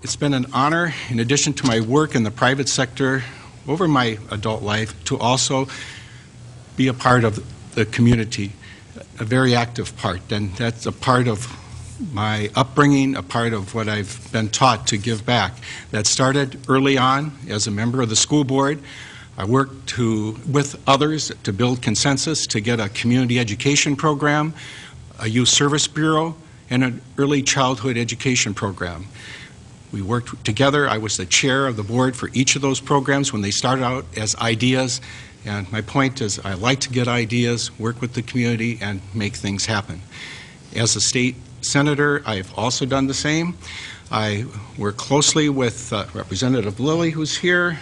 It's been an honor, in addition to my work in the private sector over my adult life, to also be a part of the community, a very active part. And that's a part of my upbringing, a part of what I've been taught to give back. That started early on as a member of the school board. I worked with others to build consensus to get a community education program, a youth service bureau, and an early childhood education program. We worked together. I was the chair of the board for each of those programs when they started out as ideas. And my point is, I like to get ideas, work with the community, and make things happen. As a state senator, I've also done the same. I work closely with Representative Lilly, who's here.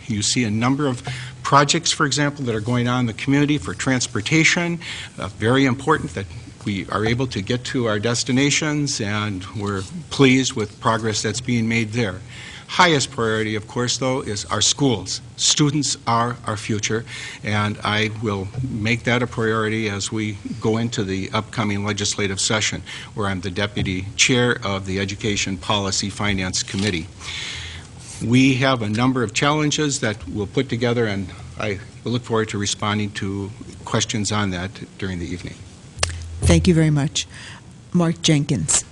You see a number of projects, for example, that are going on in the community for transportation. Very important that we are able to get to our destinations, and we're pleased with progress that's being made there. Highest priority, of course, though, is our schools. Students are our future, and I will make that a priority as we go into the upcoming legislative session, where I'm the deputy chair of the Education Policy Finance Committee. We have a number of challenges that we'll put together, and I look forward to responding to questions on that during the evening. Thank you very much. Mark Jenkins.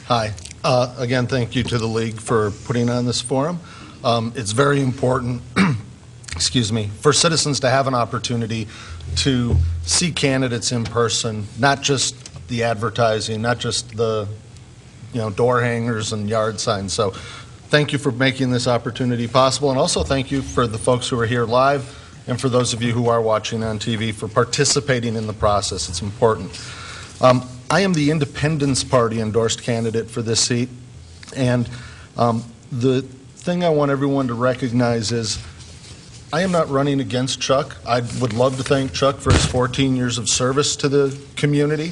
Hi. Again, thank you to the League for putting on this forum. It's very important, excuse me, for citizens to have an opportunity to see candidates in person, not just the advertising, not just the door hangers and yard signs. So thank you for making this opportunity possible, and also thank you for the folks who are here live and for those of you who are watching on TV for participating in the process. It's important. I am the Independence Party endorsed candidate for this seat, and the thing I want everyone to recognize is I am not running against Chuck. I would love to thank Chuck for his 14 years of service to the community,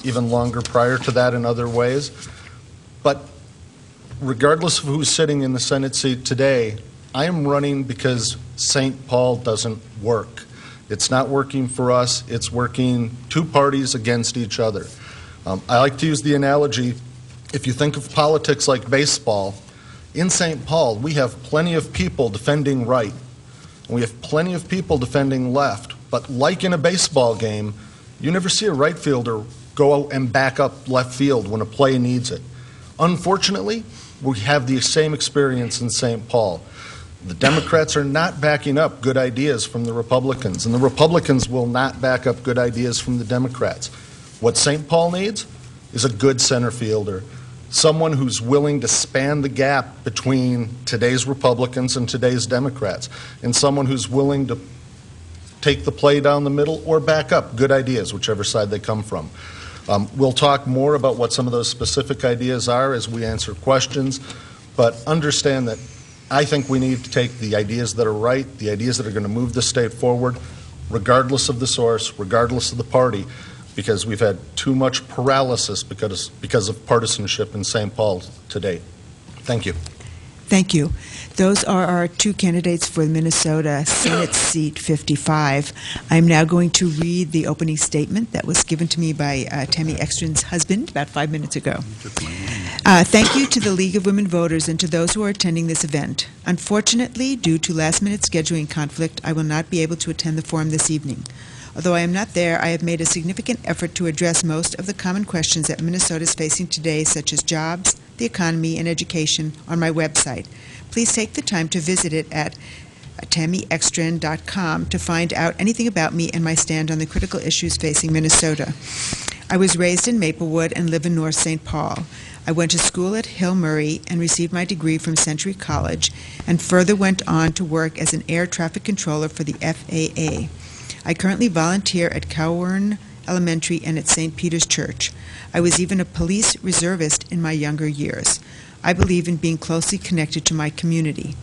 even longer prior to that in other ways. But regardless of who's sitting in the Senate seat today, I am running because St. Paul doesn't work. It's not working for us. It's working two parties against each other. I like to use the analogy, if you think of politics like baseball, in St. Paul we have plenty of people defending right, and we have plenty of people defending left. But like in a baseball game, you never see a right fielder go out and back up left field when a play needs it. Unfortunately, we have the same experience in St. Paul. The Democrats are not backing up good ideas from the Republicans, and the Republicans will not back up good ideas from the Democrats. What St. Paul needs is a good center fielder, someone who's willing to span the gap between today's Republicans and today's Democrats, and someone who's willing to take the play down the middle or back up good ideas, whichever side they come from. We'll talk more about what some of those specific ideas are as we answer questions, but understand that I think we need to take the ideas that are right, the ideas that are going to move the state forward, regardless of the source, regardless of the party, because we've had too much paralysis because of partisanship in St. Paul to date. Thank you. Thank you. Those are our two candidates for the Minnesota Senate seat 55. I'm now going to read the opening statement that was given to me by Tammy Ekstron's husband about 5 minutes ago. Thank you to the League of Women Voters and to those who are attending this event. Unfortunately, due to last-minute scheduling conflict, I will not be able to attend the forum this evening. Although I am not there, I have made a significant effort to address most of the common questions that Minnesota is facing today, such as jobs, the economy, and education, on my website. Please take the time to visit it at tammyekstron.com to find out anything about me and my stand on the critical issues facing Minnesota. I was raised in Maplewood and live in North St. Paul. I went to school at Hill Murray and received my degree from Century College, and further went on to work as an air traffic controller for the FAA. I currently volunteer at Cowan Elementary and at St. Peter's Church. I was even a police reservist in my younger years. I believe in being closely connected to my community.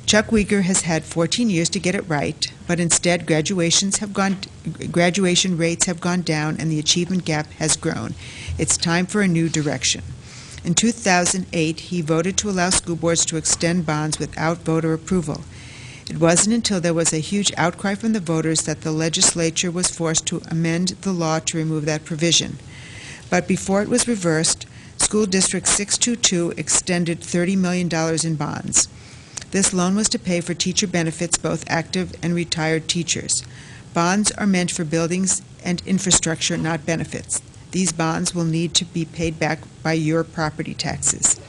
Chuck Uygur has had 14 years to get it right, but instead graduation rates have gone down and the achievement gap has grown. It's time for a new direction. In 2008, he voted to allow school boards to extend bonds without voter approval. It wasn't until there was a huge outcry from the voters that the legislature was forced to amend the law to remove that provision. But before it was reversed, School District 622 extended $30 million in bonds. This loan was to pay for teacher benefits, both active and retired teachers. Bonds are meant for buildings and infrastructure, not benefits. These bonds will need to be paid back by your property taxes.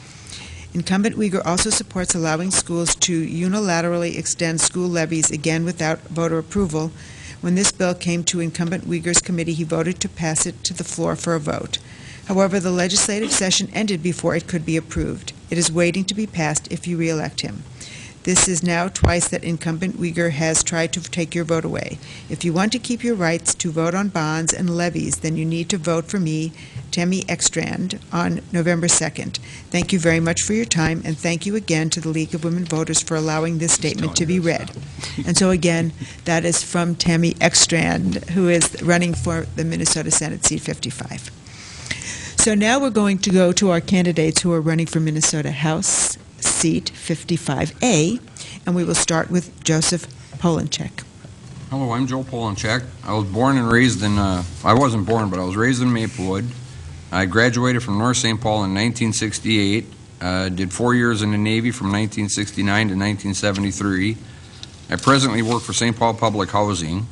Incumbent Uyghur also supports allowing schools to unilaterally extend school levies, again without voter approval. When this bill came to Incumbent Uyghur's committee, he voted to pass it to the floor for a vote. However, the legislative session ended before it could be approved. It is waiting to be passed if you re-elect him. This is now twice that Incumbent Uyghur has tried to take your vote away. If you want to keep your rights to vote on bonds and levies, then you need to vote for me, Tammy Ekstrand, on November 2nd. Thank you very much for your time, and thank you again to the League of Women Voters for allowing this statement to be read. And so again, that is from Tammy Ekstrand, who is running for the Minnesota Senate seat 55. So now we're going to go to our candidates who are running for Minnesota House seat 55A, and we will start with Joseph Polanchek. Hello, I'm Joe Polanchek. I was born and raised in, I wasn't born, but I was raised in Maplewood. I graduated from North St. Paul in 1968, did 4 years in the Navy from 1969 to 1973. I presently work for St. Paul Public Housing.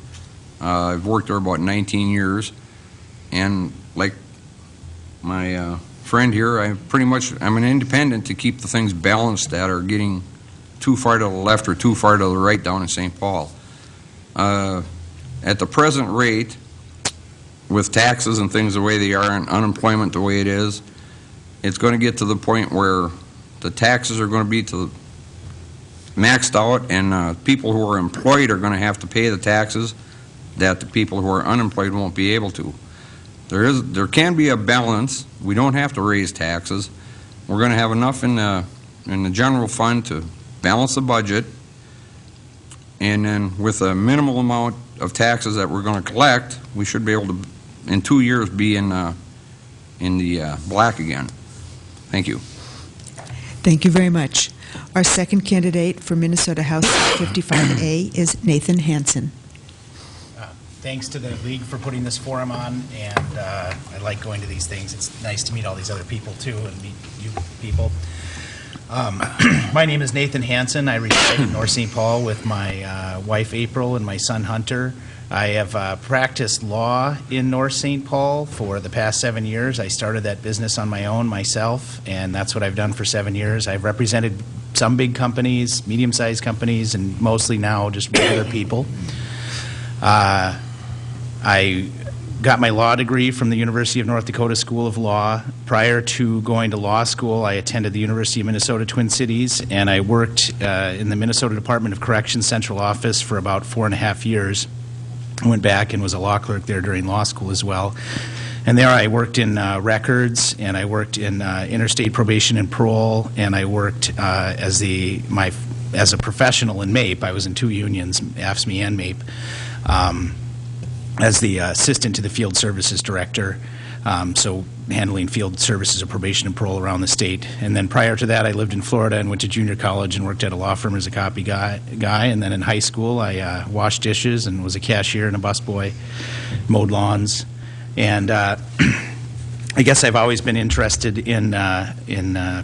I've worked there about 19 years, and like my friend here, I'm an independent to keep the things balanced that are getting too far to the left or too far to the right down in St. Paul. At the present rate, with taxes and things the way they are and unemployment the way it is, it's going to get to the point where the taxes are going to be maxed out, and people who are employed are going to have to pay the taxes that the people who are unemployed won't be able to. There can be a balance. We don't have to raise taxes. We're going to have enough in the general fund to balance the budget, and then with a minimal amount of taxes that we're going to collect, we should be able to, in 2 years, be in the black again. Thank you. Thank you very much. Our second candidate for Minnesota House 55A is Nathan Hansen. Thanks to the League for putting this forum on, and I like going to these things. It's nice to meet all these other people, too, and meet you people. My name is Nathan Hansen. I reside in North St. Paul with my wife, April, and my son, Hunter. I have practiced law in North St. Paul for the past 7 years. I started that business on my own myself, and that's what I've done for 7 years. I've represented some big companies, medium-sized companies, and mostly now just regular people. I got my law degree from the University of North Dakota School of Law. Prior to going to law school, I attended the University of Minnesota Twin Cities, and I worked in the Minnesota Department of Corrections Central Office for about 4.5 years. I went back and was a law clerk there during law school as well. And there I worked in records, and I worked in interstate probation and parole, and I worked as a professional in MAPE. I was in 2 unions, AFSCME and MAPE. As the assistant to the field services director, so handling field services of probation and parole around the state. And then prior to that, I lived in Florida and went to junior college and worked at a law firm as a copy guy. And then in high school, I washed dishes and was a cashier and a busboy, mowed lawns. And I guess I've always been interested in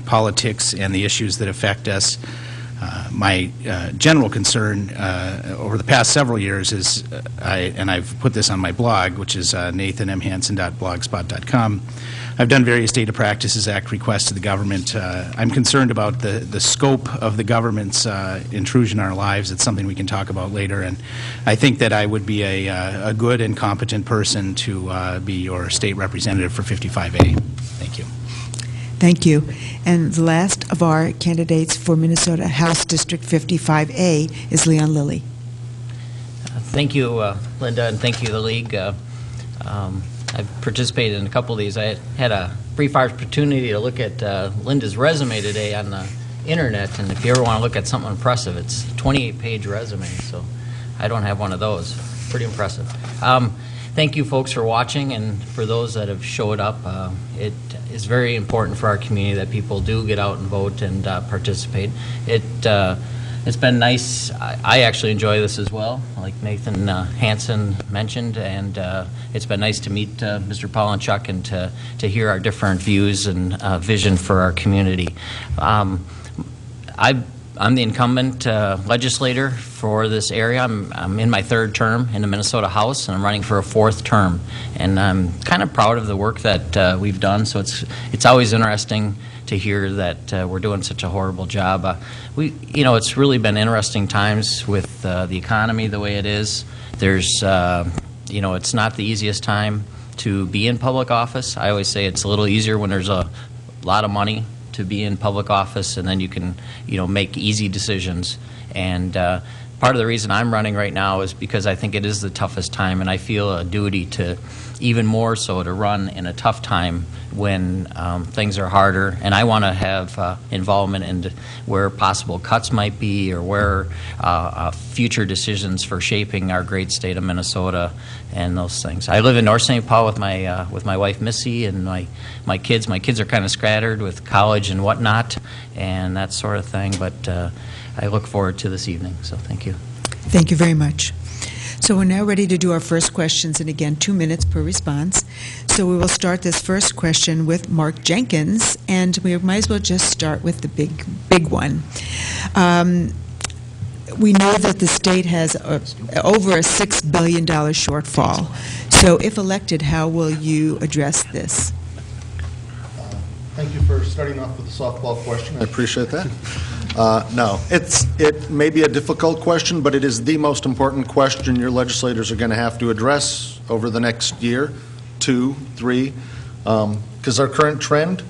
politics and the issues that affect us. My general concern over the past several years is, and I've put this on my blog, which is nathanmhansen.blogspot.com. I've done various Data Practices Act requests to the government. I'm concerned about the scope of the government's intrusion in our lives. It's something we can talk about later, and I think that I would be a good and competent person to be your state representative for 55A. Thank you. Thank you. And the last of our candidates for Minnesota House District 55A is Leon Lilly. Thank you, Linda, and thank you, the League. I've participated in a couple of these. I had a brief opportunity to look at Linda's resume today on the internet, and if you ever want to look at something impressive, it's a 28-page resume, so I don't have one of those. Pretty impressive. Thank you, folks, for watching, and for those that have showed up. It is very important for our community that people do get out and vote and participate. It's been nice. I actually enjoy this as well, like Nathan Hansen mentioned, and it's been nice to meet Mr. Pollinchuk and to hear our different views and vision for our community. I'm the incumbent legislator for this area. I'm in my third term in the Minnesota House, and I'm running for a fourth term. And I'm kind of proud of the work that we've done, so it's always interesting to hear that we're doing such a horrible job. It's really been interesting times with the economy the way it is. There's, it's not the easiest time to be in public office. I always say it's a little easier when there's a lot of money to be in public office, and then you can, make easy decisions. And part of the reason I'm running right now is because I think it is the toughest time, and I feel a duty to, even more so, to run in a tough time when things are harder. And I want to have involvement in where possible cuts might be, or where future decisions for shaping our great state of Minnesota and those things. I live in North St. Paul with my wife Missy and my kids. My kids are kind of scattered with college and whatnot and that sort of thing, but I look forward to this evening, so thank you. Thank you very much. So we're now ready to do our first questions, and again, 2 minutes per response. So we will start this first question with Mark Jenkins, and we might as well just start with the big one. We know that the state has over a $6 billion shortfall. So if elected, how will you address this? Thank you for starting off with a softball question. I appreciate that. No, it may be a difficult question, but it is the most important question your legislators are going to have to address over the next year, 2, 3, because our current trend,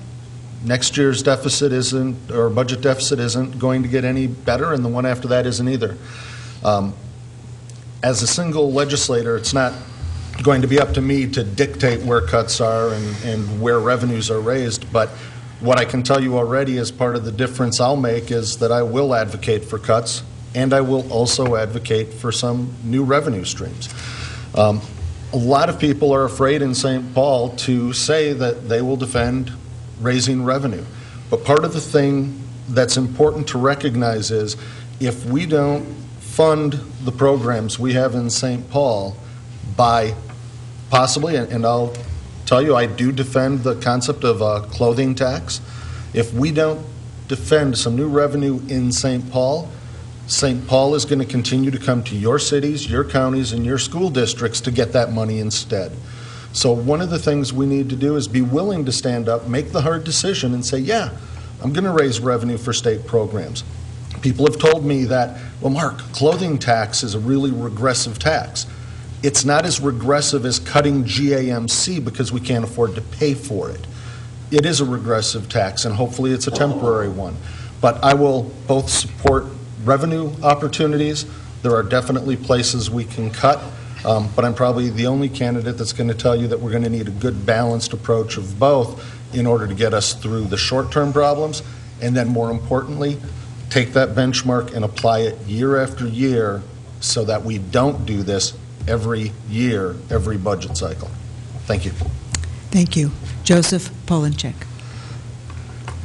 next year's deficit isn't, or budget deficit isn't going to get any better, and the one after that isn't either. As a single legislator, it's not going to be up to me to dictate where cuts are and where revenues are raised, but what I can tell you already as part of the difference I'll make is that I will advocate for cuts, and I will also advocate for some new revenue streams. A lot of people are afraid in St. Paul to say that they will defend raising revenue. But part of the thing that's important to recognize is if we don't fund the programs we have in St. Paul by possibly, and I'll tell you, I do defend the concept of a clothing tax. If we don't defend some new revenue in St. Paul is going to continue to come to your cities, your counties, and your school districts to get that money instead. So one of the things we need to do is be willing to stand up, make the hard decision, and say, yeah, I'm going to raise revenue for state programs. People have told me that, well, Mark, clothing tax is a really regressive tax. It's not as regressive as cutting GAMC because we can't afford to pay for it. It is a regressive tax, and hopefully it's a temporary one. But I will both support revenue opportunities. There are definitely places we can cut, but I'm probably the only candidate that's going to tell you that we're going to need a good balanced approach of both in order to get us through the short-term problems, and then more importantly, take that benchmark and apply it year after year so that we don't do this every year, every budget cycle. Thank you. Thank you. Joseph Pollinchuk.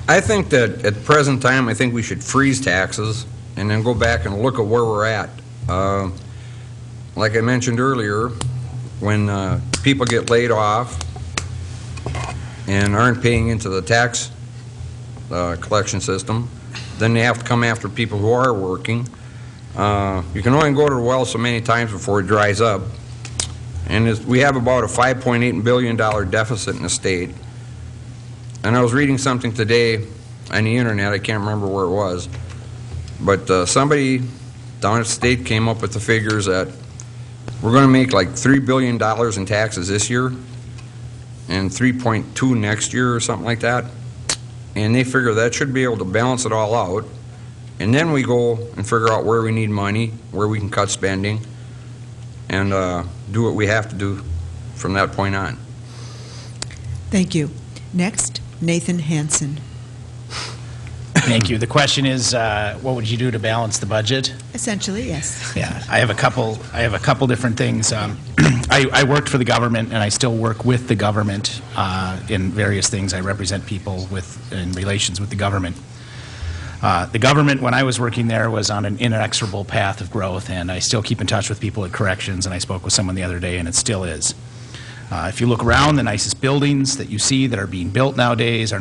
I think that at the present time, I think we should freeze taxes and then go back and look at where we're at. Like I mentioned earlier, when people get laid off and aren't paying into the tax collection system, then they have to come after people who are working. You can only go to the well so many times before it dries up. And we have about a $5.8 billion deficit in the state. And I was reading something today on the internet, I can't remember where it was, but somebody down at the state came up with the figures that we're going to make like $3 billion in taxes this year and 3.2 next year or something like that. And they figure that should be able to balance it all out. And then we go and figure out where we need money, where we can cut spending, and do what we have to do from that point on. Thank you. Next, Nathan Hansen. Thank you. The question is, what would you do to balance the budget? Essentially, yes. Yeah, I have a couple different things. I worked for the government, and I still work with the government in various things. I represent people in relations with the government. The government, when I was working there, was on an inexorable path of growth, and I still keep in touch with people at corrections, and I spoke with someone the other day, and it still is. If you look around, the nicest buildings that you see that are being built nowadays are